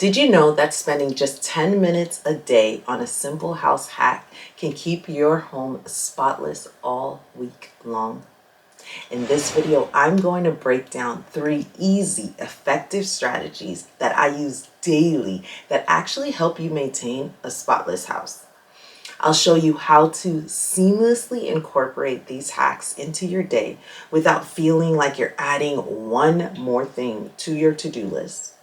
Did you know that spending just 10 minutes a day on a simple house hack can keep your home spotless all week long? In this video, I'm going to break down 3 easy, effective strategies that I use daily that actually help you maintain a spotless house. I'll show you how to seamlessly incorporate these hacks into your day without feeling like you're adding one more thing to your to-do list.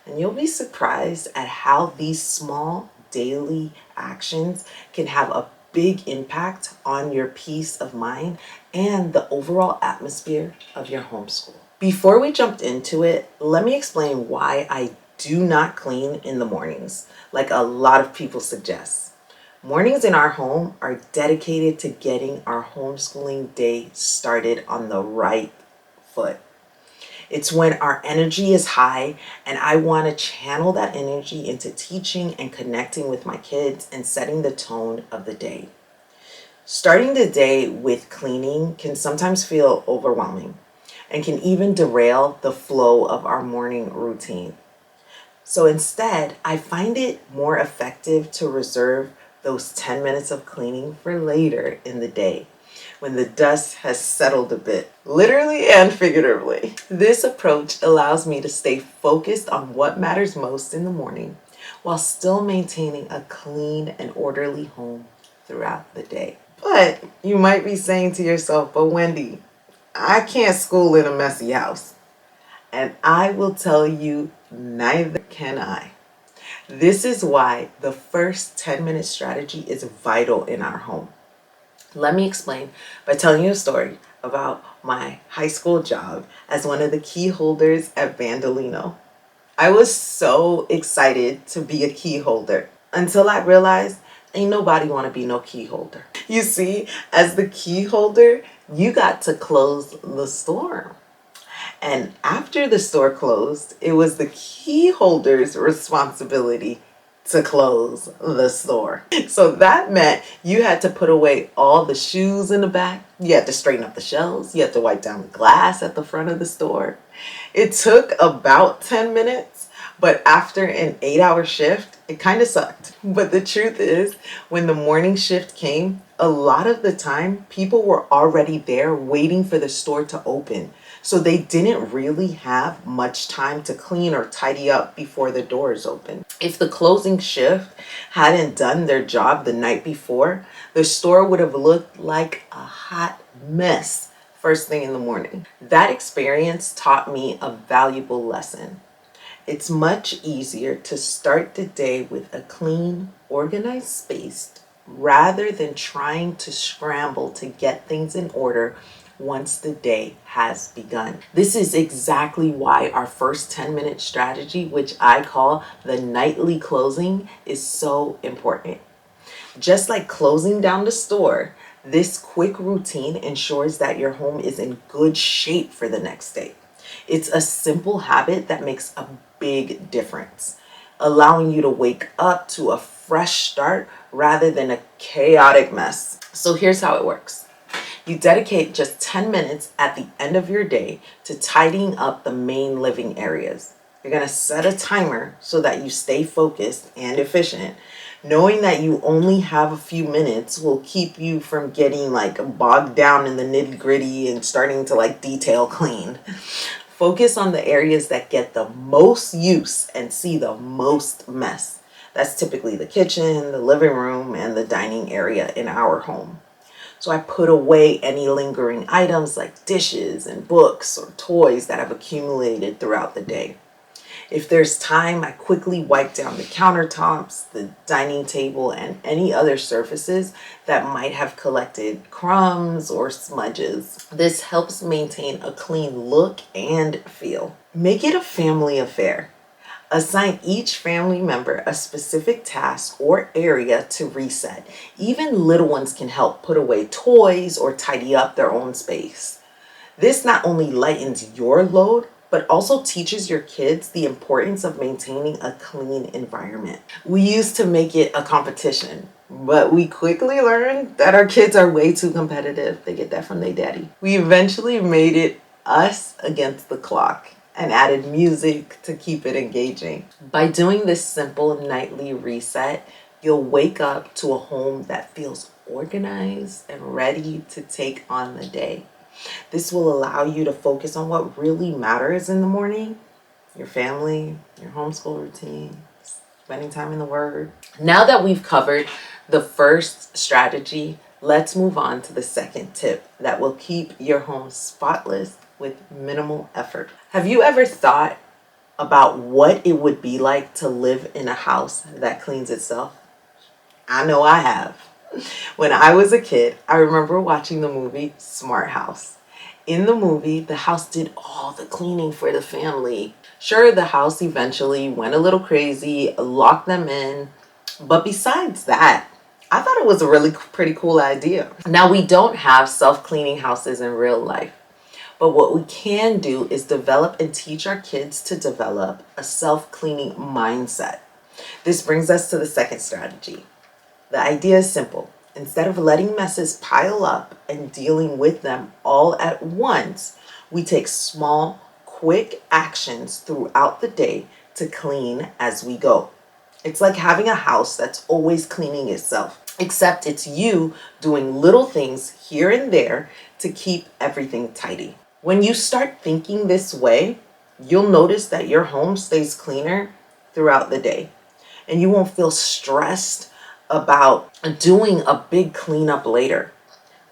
And you'll be surprised at how these small daily actions can have a big impact on your peace of mind and the overall atmosphere of your homeschool. Before we jump into it, let me explain why I do not clean in the mornings, like a lot of people suggest. Mornings in our home are dedicated to getting our homeschooling day started on the right foot. It's when our energy is high and I want to channel that energy into teaching and connecting with my kids and setting the tone of the day. Starting the day with cleaning can sometimes feel overwhelming and can even derail the flow of our morning routine. So instead, I find it more effective to reserve those 10 minutes of cleaning for later in the day, when the dust has settled a bit, literally and figuratively. This approach allows me to stay focused on what matters most in the morning while still maintaining a clean and orderly home throughout the day. But you might be saying to yourself, but Wendy, I can't school in a messy house. And I will tell you, neither can I. This is why the first 10-minute strategy is vital in our home. Let me explain by telling you a story about my high school job as one of the key holders at Vandalino. I was so excited to be a key holder until I realized ain't nobody want to be no key holder. You see, as the key holder, you got to close the store. And after the store closed, it was the key holder's responsibility to close the store. So that meant you had to put away all the shoes in the back. You had to straighten up the shelves. You had to wipe down the glass at the front of the store. It took about 10 minutes, but after an 8-hour shift, it kind of sucked. But the truth is, when the morning shift came, a lot of the time, people were already there waiting for the store to open. So they didn't really have much time to clean or tidy up before the doors opened. If the closing shift hadn't done their job the night before, the store would have looked like a hot mess first thing in the morning. That experience taught me a valuable lesson. It's much easier to start the day with a clean, organized space rather than trying to scramble to get things in order once the day has begun. This is exactly why our first 10-minute strategy, which I call the nightly closing, is so important. Just like closing down the store, this quick routine ensures that your home is in good shape for the next day. It's a simple habit that makes a big difference, allowing you to wake up to a fresh start rather than a chaotic mess. So here's how it works. You dedicate just 10 minutes at the end of your day to tidying up the main living areas. You're going to set a timer so that you stay focused and efficient. Knowing that you only have a few minutes will keep you from getting bogged down in the nitty-gritty and starting to detail clean. Focus on the areas that get the most use and see the most mess. That's typically the kitchen, the living room, and the dining area in our home. So I put away any lingering items like dishes and books or toys that have accumulated throughout the day. If there's time, I quickly wipe down the countertops, the dining table, and any other surfaces that might have collected crumbs or smudges. This helps maintain a clean look and feel. Make it a family affair. Assign each family member a specific task or area to reset. Even little ones can help put away toys or tidy up their own space. This not only lightens your load, but also teaches your kids the importance of maintaining a clean environment. We used to make it a competition, but we quickly learned that our kids are way too competitive. They get that from their daddy. We eventually made it us against the clock. and added music to keep it engaging. By doing this simple nightly reset, you'll wake up to a home that feels organized and ready to take on the day. This will allow you to focus on what really matters in the morning: your family, your homeschool routine, spending time in the Word. Now that we've covered the first strategy, let's move on to the second tip that will keep your home spotless with minimal effort. Have you ever thought about what it would be like to live in a house that cleans itself? I know I have. When I was a kid, I remember watching the movie Smart House. In the movie, the house did all the cleaning for the family. Sure, the house eventually went a little crazy, locked them in, but besides that, I thought it was a really pretty cool idea. Now, we don't have self-cleaning houses in real life, but what we can do is develop and teach our kids to develop a self-cleaning mindset. This brings us to the second strategy. The idea is simple. Instead of letting messes pile up and dealing with them all at once, we take small, quick actions throughout the day to clean as we go. It's like having a house that's always cleaning itself, except it's you doing little things here and there to keep everything tidy. When you start thinking this way, you'll notice that your home stays cleaner throughout the day, and you won't feel stressed about doing a big cleanup later.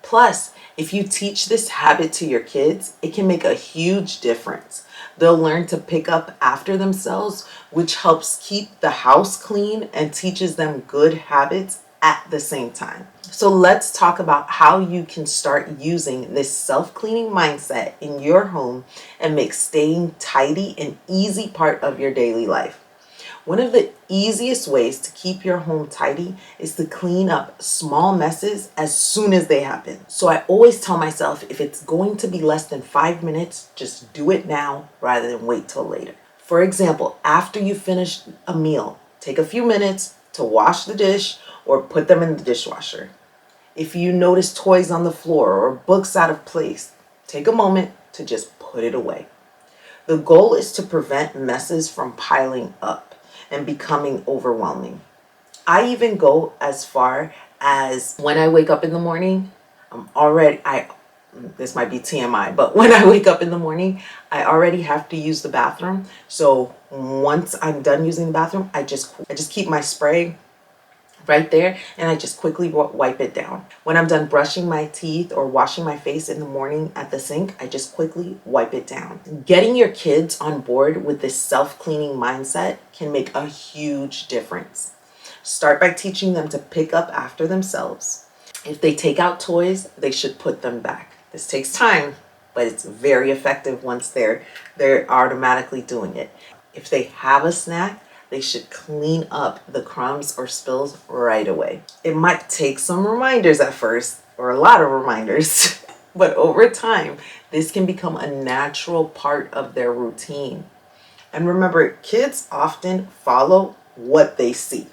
Plus, if you teach this habit to your kids, it can make a huge difference. They'll learn to pick up after themselves, which helps keep the house clean and teaches them good habits at the same time. So let's talk about how you can start using this self-cleaning mindset in your home and make staying tidy an easy part of your daily life. One of the easiest ways to keep your home tidy is to clean up small messes as soon as they happen. So I always tell myself, if it's going to be less than 5 minutes, just do it now rather than wait till later. For example, after you finish a meal, take a few minutes to wash the dish or put them in the dishwasher. If you notice toys on the floor or books out of place, take a moment to just put it away. The goal is to prevent messes from piling up and becoming overwhelming. I even go as far as when I wake up in the morning, this might be TMI, but when I wake up in the morning, I already have to use the bathroom. So once I'm done using the bathroom, I just keep my spray right there and I just quickly wipe it down. When I'm done brushing my teeth or washing my face in the morning at the sink, I just quickly wipe it down. Getting your kids on board with this self-cleaning mindset can make a huge difference. Start by teaching them to pick up after themselves. If they take out toys, they should put them back. This takes time, but it's very effective once they're automatically doing it. If they have a snack, they should clean up the crumbs or spills right away. It might take some reminders at first, or a lot of reminders, but over time, this can become a natural part of their routine. And remember, kids often follow what they see.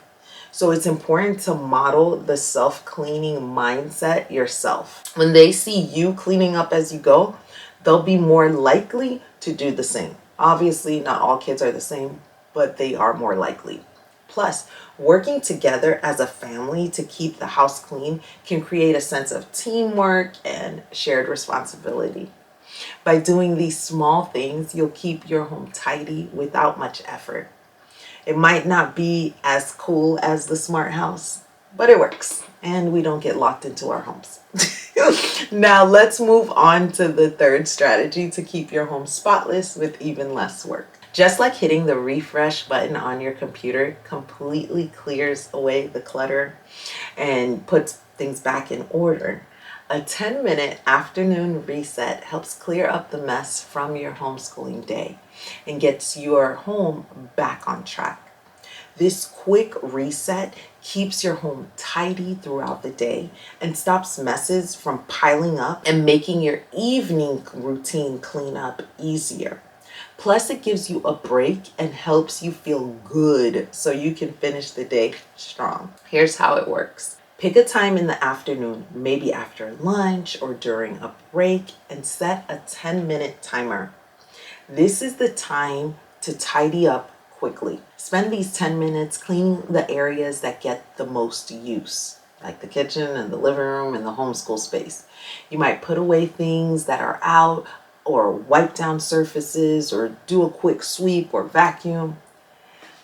So it's important to model the self-cleaning mindset yourself. When they see you cleaning up as you go, they'll be more likely to do the same. Obviously, not all kids are the same, but they are more likely. Plus, working together as a family to keep the house clean can create a sense of teamwork and shared responsibility. By doing these small things, you'll keep your home tidy without much effort. It might not be as cool as the smart house, but it works, and we don't get locked into our homes. Now let's move on to the third strategy to keep your home spotless with even less work. Just like hitting the refresh button on your computer completely clears away the clutter and puts things back in order, a 10-minute afternoon reset helps clear up the mess from your homeschooling day and gets your home back on track. This quick reset keeps your home tidy throughout the day and stops messes from piling up and making your evening routine cleanup easier. Plus, it gives you a break and helps you feel good so you can finish the day strong. Here's how it works. Pick a time in the afternoon, maybe after lunch or during a break, and set a 10-minute timer. This is the time to tidy up quickly. Spend these 10 minutes cleaning the areas that get the most use, like the kitchen and the living room and the homeschool space. You might put away things that are out, or wipe down surfaces, or do a quick sweep or vacuum.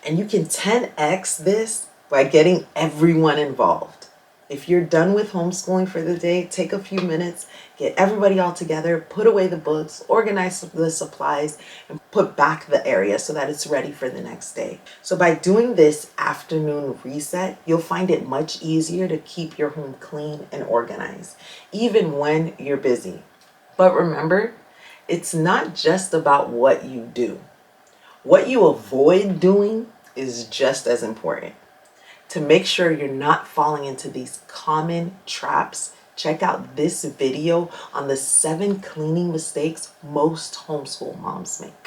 And you can 10x this by getting everyone involved. If you're done with homeschooling for the day, take a few minutes, get everybody all together, put away the books, organize the supplies, and put back the area so that it's ready for the next day. So by doing this afternoon reset, you'll find it much easier to keep your home clean and organized, even when you're busy. But remember, it's not just about what you do. What you avoid doing is just as important. To make sure you're not falling into these common traps, check out this video on the 7 cleaning mistakes most homeschool moms make.